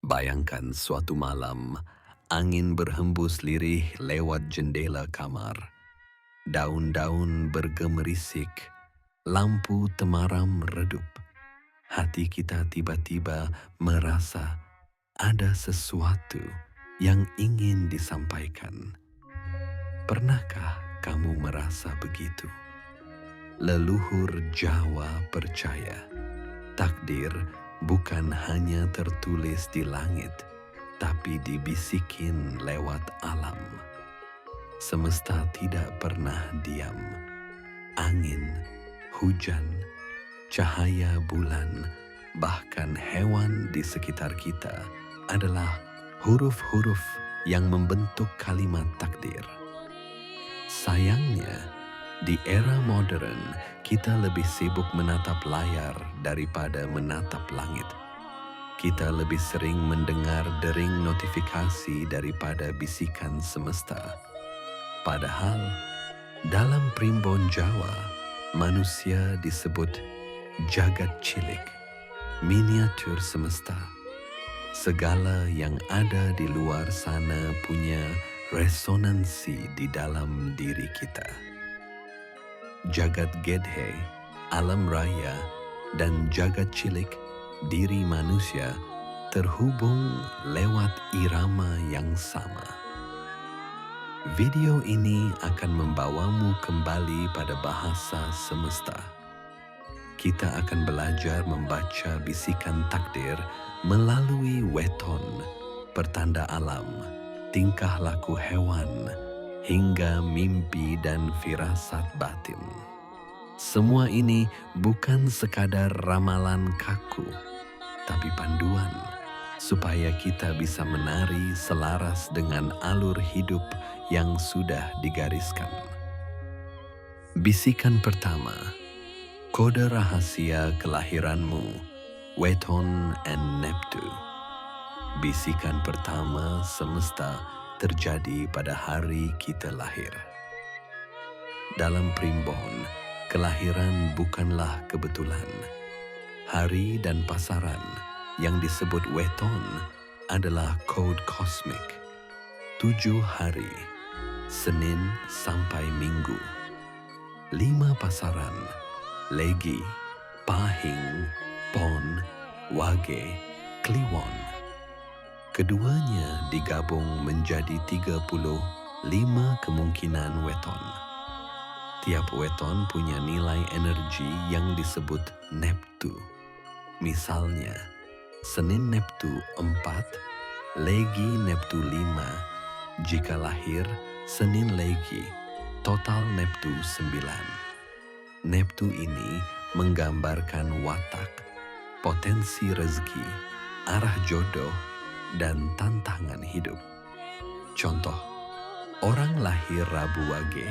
Bayangkan suatu malam, angin berhembus lirih lewat jendela kamar. Daun-daun bergemerisik, lampu temaram redup. Hati kita tiba-tiba merasa ada sesuatu yang ingin disampaikan. Pernahkah kamu merasa begitu? Leluhur Jawa percaya, takdir bukan hanya tertulis di langit, tapi dibisikin lewat alam. Semesta tidak pernah diam. Angin, hujan, cahaya bulan, bahkan hewan di sekitar kita adalah huruf-huruf yang membentuk kalimat takdir. Sayangnya, di era modern, kita lebih sibuk menatap layar daripada menatap langit. Kita lebih sering mendengar dering notifikasi daripada bisikan semesta. Padahal, dalam primbon Jawa, manusia disebut jagat cilik, miniatur semesta. Segala yang ada di luar sana punya resonansi di dalam diri kita. Jagat gedhe, alam raya, dan jagat cilik, diri manusia, terhubung lewat irama yang sama. Video ini akan membawamu kembali pada bahasa semesta. Kita akan belajar membaca bisikan takdir melalui weton, pertanda alam, tingkah laku hewan, hingga mimpi dan firasat batin. Semua ini bukan sekadar ramalan kaku, tapi panduan supaya kita bisa menari selaras dengan alur hidup yang sudah digariskan. Bisikan pertama, kode rahasia kelahiranmu, Weton and Neptu. Bisikan pertama semesta terjadi pada hari kita lahir. Dalam primbon, kelahiran bukanlah kebetulan. Hari dan pasaran yang disebut weton adalah kode kosmik. 7 hari, Senin sampai Minggu. 5 pasaran, Legi, Pahing, Pon, Wage, Kliwon. Keduanya digabung menjadi 35 kemungkinan weton. Tiap weton punya nilai energi yang disebut Neptu. Misalnya, Senin Neptu 4, Legi Neptu 5, jika lahir Senin Legi, total Neptu 9. Neptu ini menggambarkan watak, potensi rezeki, arah jodoh, dan tantangan hidup. Contoh, orang lahir Rabu Wage,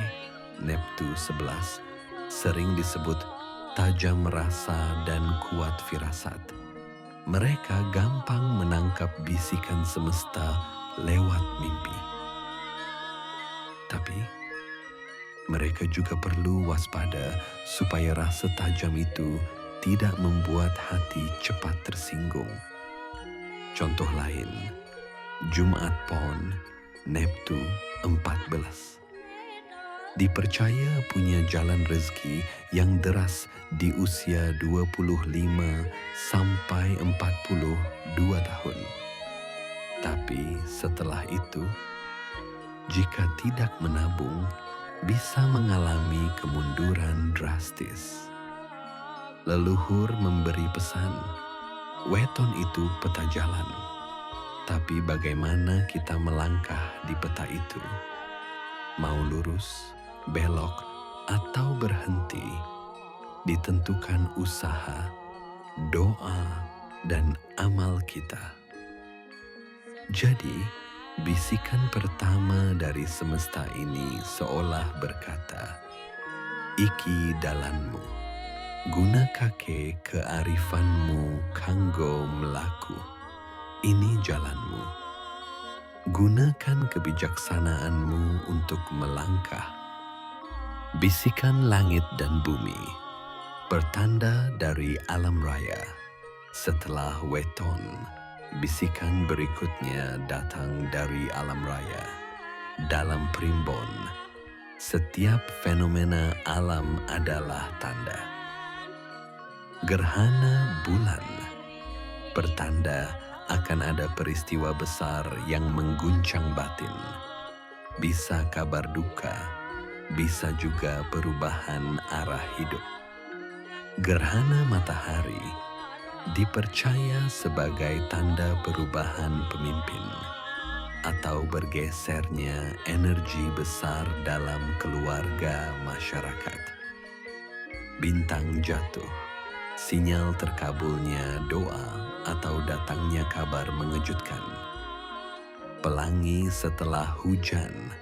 Neptu 11, sering disebut tajam rasa dan kuat firasat. Mereka gampang menangkap bisikan semesta lewat mimpi. Tapi, mereka juga perlu waspada supaya rasa tajam itu tidak membuat hati cepat tersinggung. Contoh lain, Jumat Pon, Neptu 14. Dipercaya punya jalan rezeki yang deras di usia 25 sampai 42 tahun. Tapi setelah itu, jika tidak menabung, bisa mengalami kemunduran drastis. Leluhur memberi pesan, weton itu peta jalan. Tapi bagaimana kita melangkah di peta itu? Mau lurus, belok, atau berhenti, ditentukan usaha, doa, dan amal kita. Jadi, bisikan pertama dari semesta ini seolah berkata, iki dalanmu, guna kake kearifanmu kanggo melaku. Ini jalanmu. Gunakan kebijaksanaanmu untuk melangkah. Bisikan langit dan bumi, pertanda dari alam raya. Setelah weton, Bisikan berikutnya datang dari alam raya. Dalam primbon, setiap fenomena alam adalah tanda. Gerhana bulan pertanda akan ada peristiwa besar yang mengguncang batin. Bisa kabar duka, bisa juga perubahan arah hidup. Gerhana matahari dipercaya sebagai tanda perubahan pemimpin atau bergesernya energi besar dalam keluarga masyarakat. Bintang jatuh, sinyal terkabulnya doa atau datangnya kabar mengejutkan. Pelangi setelah hujan,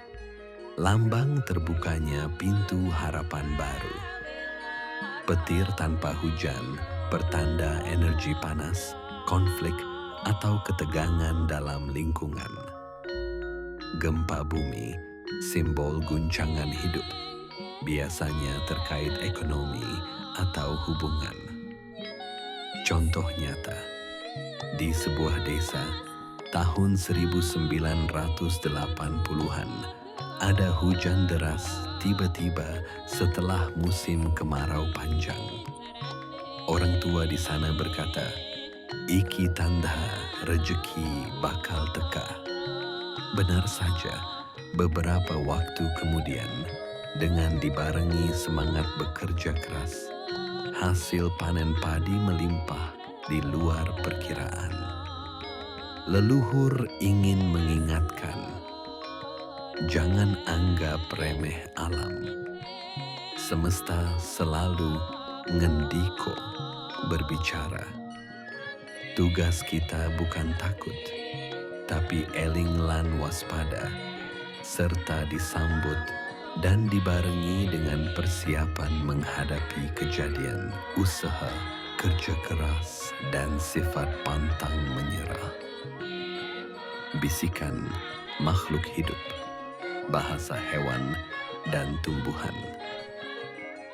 lambang terbukanya pintu harapan baru. Petir tanpa hujan, pertanda energi panas, konflik, atau ketegangan dalam lingkungan. Gempa bumi, simbol guncangan hidup, biasanya terkait ekonomi atau hubungan. Contoh nyata, di sebuah desa, tahun 1980-an, ada hujan deras tiba-tiba setelah musim kemarau panjang. Orang tua di sana berkata, "Iki tanda rejeki bakal teka." Benar saja, beberapa waktu kemudian, dengan dibarengi semangat bekerja keras, hasil panen padi melimpah di luar perkiraan. Leluhur ingin mengingatkan, jangan anggap remeh alam. Semesta selalu ngendiko berbicara. Tugas kita bukan takut, tapi eling lan waspada, serta disambut dan dibarengi dengan persiapan menghadapi kejadian, usaha, kerja keras, dan sifat pantang menyerah. Bisikan makhluk hidup, bahasa hewan dan tumbuhan.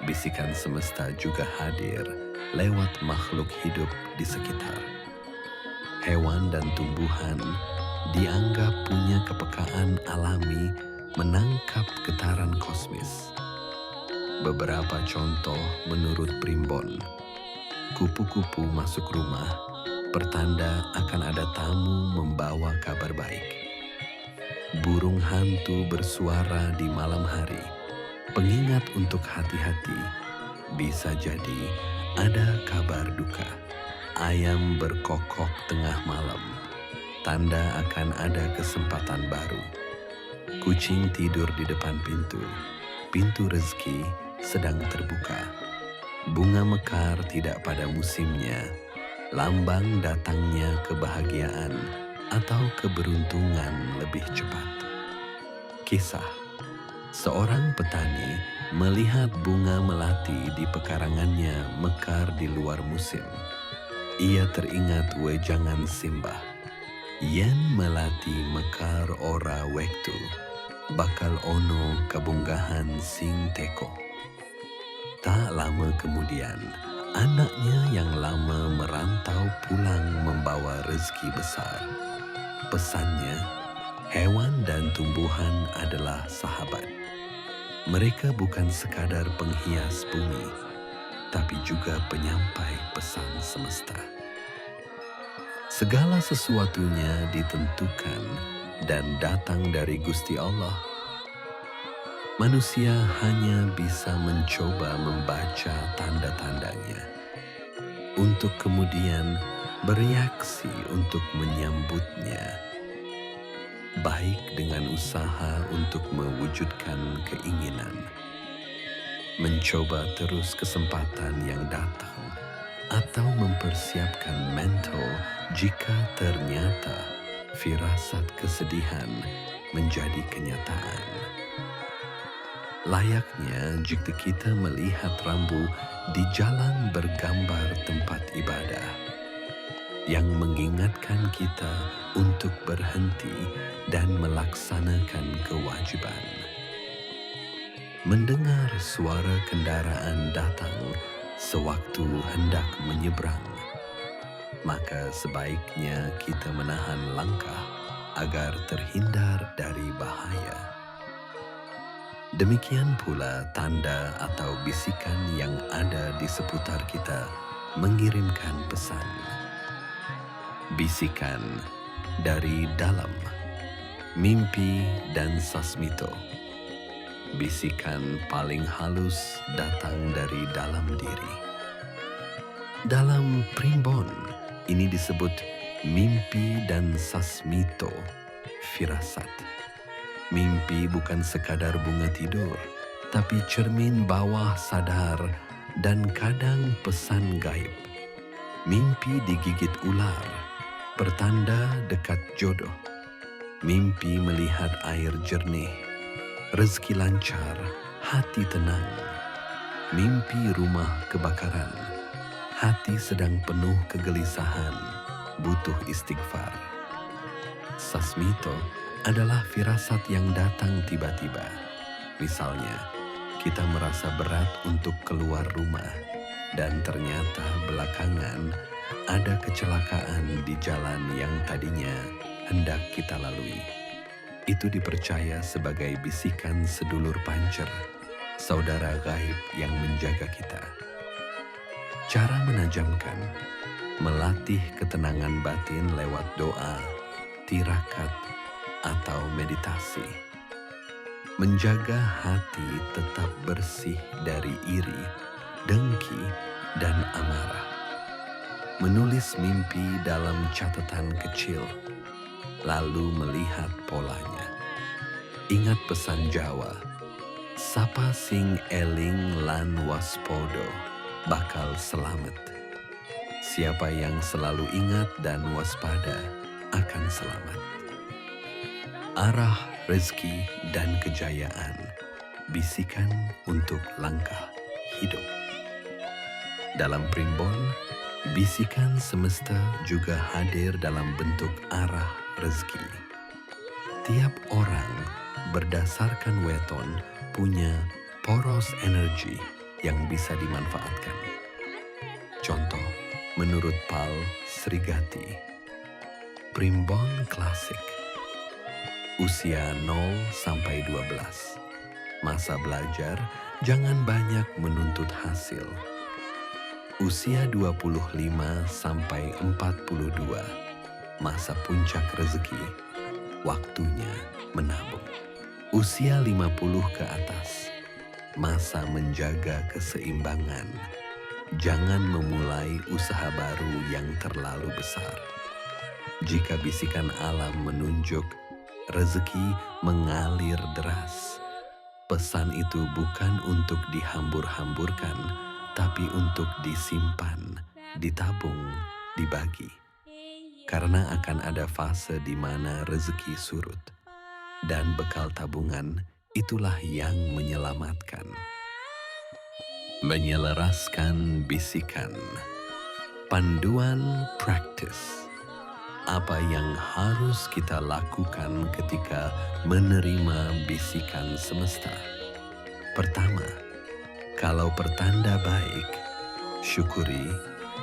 Bisikan semesta juga hadir lewat makhluk hidup di sekitar. Hewan dan tumbuhan dianggap punya kepekaan alami menangkap getaran kosmis. Beberapa contoh menurut primbon. Kupu-kupu masuk rumah, pertanda akan ada tamu membawa kabar baik. Burung hantu bersuara di malam hari, pengingat untuk hati-hati. Bisa jadi ada kabar duka. Ayam berkokok tengah malam, tanda akan ada kesempatan baru. Kucing tidur di depan pintu, pintu rezeki sedang terbuka. Bunga mekar tidak pada musimnya, lambang datangnya kebahagiaan atau keberuntungan lebih cepat. Kisah, seorang petani melihat bunga melati di pekarangannya mekar di luar musim. Ia teringat wejangan simbah, yen melati mekar ora wektu, bakal ono kabunggahan sing teko. Tak lama kemudian, anaknya yang lama merantau pulang membawa rezeki besar. Pesannya, hewan dan tumbuhan adalah sahabat. Mereka bukan sekadar penghias bumi, tapi juga penyampai pesan semesta. Segala sesuatunya ditentukan dan datang dari Gusti Allah. Manusia hanya bisa mencoba membaca tanda-tandanya, untuk kemudian bereaksi untuk menyambutnya, baik dengan usaha untuk mewujudkan keinginan, mencoba terus kesempatan yang datang, atau mempersiapkan mental jika ternyata firasat kesedihan menjadi kenyataan. Layaknya jika kita melihat rambu di jalan bergambar tempat ibadah yang mengingatkan kita untuk berhenti dan melaksanakan kewajiban. Mendengar suara kendaraan datang sewaktu hendak menyeberang. maka sebaiknya kita menahan langkah agar terhindar dari bahaya. Demikian pula tanda atau bisikan yang ada di seputar kita mengirimkan pesan. Bisikan dari dalam, mimpi dan sasmito. Bisikan paling halus datang dari dalam diri. Dalam primbon, ini disebut mimpi dan sasmito, firasat. Mimpi bukan sekadar bunga tidur, tapi cermin bawah sadar dan kadang pesan gaib. Mimpi digigit ular, pertanda dekat jodoh. Mimpi melihat air jernih, rezeki lancar, hati tenang. Mimpi rumah kebakaran, hati sedang penuh kegelisahan, butuh istighfar. Sasmito adalah firasat yang datang tiba-tiba. Misalnya, kita merasa berat untuk keluar rumah, dan ternyata belakangan ada kecelakaan di jalan yang tadinya hendak kita lalui. Itu dipercaya sebagai bisikan sedulur pancer, saudara gaib yang menjaga kita. Cara menajamkan, melatih ketenangan batin lewat doa, tirakat, atau meditasi. Menjaga hati tetap bersih dari iri, dengki, dan amarah. Menulis mimpi dalam catatan kecil, lalu melihat polanya. Ingat pesan Jawa, sapa sing eling lan waspodo, bakal selamat. Siapa yang selalu ingat dan waspada akan selamat. Arah rezeki dan kejayaan, bisikan untuk langkah hidup. Dalam primbon, bisikan semesta juga hadir dalam bentuk arah rezeki. Tiap orang berdasarkan weton punya poros energi yang bisa dimanfaatkan. Contoh, menurut Pal Srigati, primbon klasik. Usia 0-12. Masa belajar jangan banyak menuntut hasil. Usia 25-42. Masa puncak rezeki. Waktunya menabung. Usia 50 ke atas. Masa menjaga keseimbangan. Jangan memulai usaha baru yang terlalu besar. Jika bisikan alam menunjuk rezeki mengalir deras, pesan itu bukan untuk dihambur-hamburkan, tapi untuk disimpan, ditabung, dibagi. Karena akan ada fase di mana rezeki surut, dan bekal tabungan itulah yang menyelamatkan. Menyelaraskan bisikan. Panduan praktis. Apa yang harus kita lakukan ketika menerima bisikan semesta? Pertama, kalau pertanda baik, syukuri,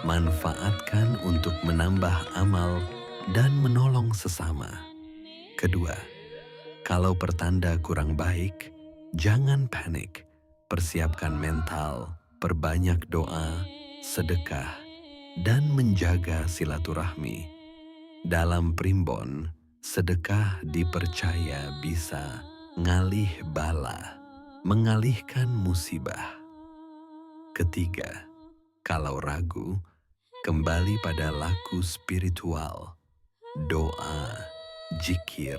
manfaatkan untuk menambah amal dan menolong sesama. Kedua, kalau pertanda kurang baik, jangan panik. Persiapkan mental, perbanyak doa, sedekah, dan menjaga silaturahmi. Dalam primbon, sedekah dipercaya bisa ngalih bala, mengalihkan musibah. Ketiga, kalau ragu, kembali pada laku spiritual, doa, jikir,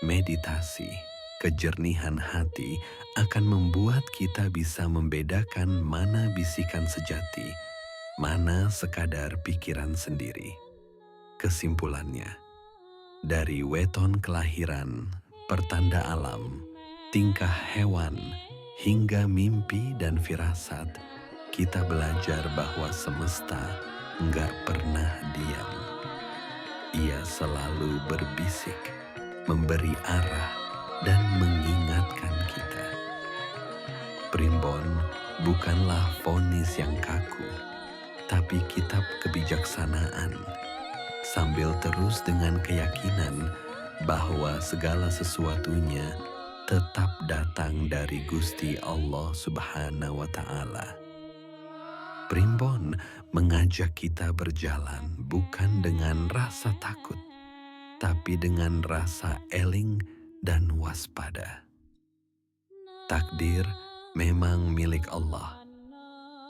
meditasi, kejernihan hati akan membuat kita bisa membedakan mana bisikan sejati, mana sekadar pikiran sendiri. Kesimpulannya, dari weton kelahiran, pertanda alam, tingkah hewan, hingga mimpi dan firasat, kita belajar bahwa semesta enggak pernah diam. Ia selalu berbisik, memberi arah, dan mengingatkan kita. Primbon bukanlah vonis yang kaku, tapi kitab kebijaksanaan, sambil terus dengan keyakinan bahwa segala sesuatunya tetap datang dari Gusti Allah Subhanahu wa Ta'ala. Primbon mengajak kita berjalan bukan dengan rasa takut, tapi dengan rasa eling dan waspada. Takdir memang milik Allah,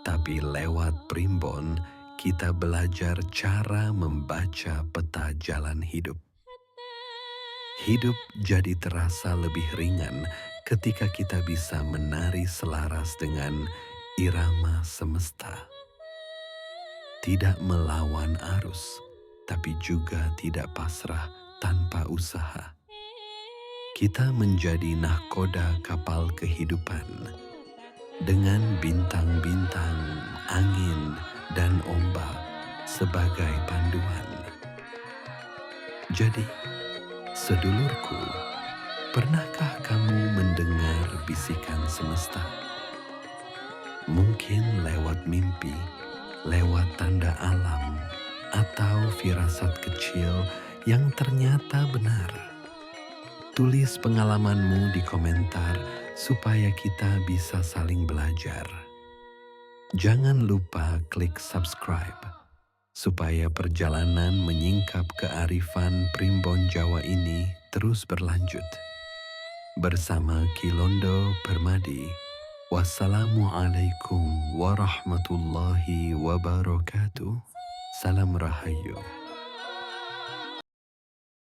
tapi lewat primbon kita belajar cara membaca peta jalan hidup. Hidup jadi terasa lebih ringan ketika kita bisa menari selaras dengan irama semesta. Tidak melawan arus, tapi juga tidak pasrah tanpa usaha. Kita menjadi nahkoda kapal kehidupan dengan bintang-bintang, angin, dan ombak sebagai panduan. Jadi, sedulurku, pernahkah kamu mendengar bisikan semesta? Mungkin lewat mimpi, lewat tanda alam, atau firasat kecil yang ternyata benar. Tulis pengalamanmu di komentar supaya kita bisa saling belajar. Jangan lupa klik subscribe supaya perjalanan menyingkap kearifan primbon Jawa ini terus berlanjut. Bersama Kilondo Permadi, wassalamualaikum warahmatullahi wabarakatuh. Salam Rahayu.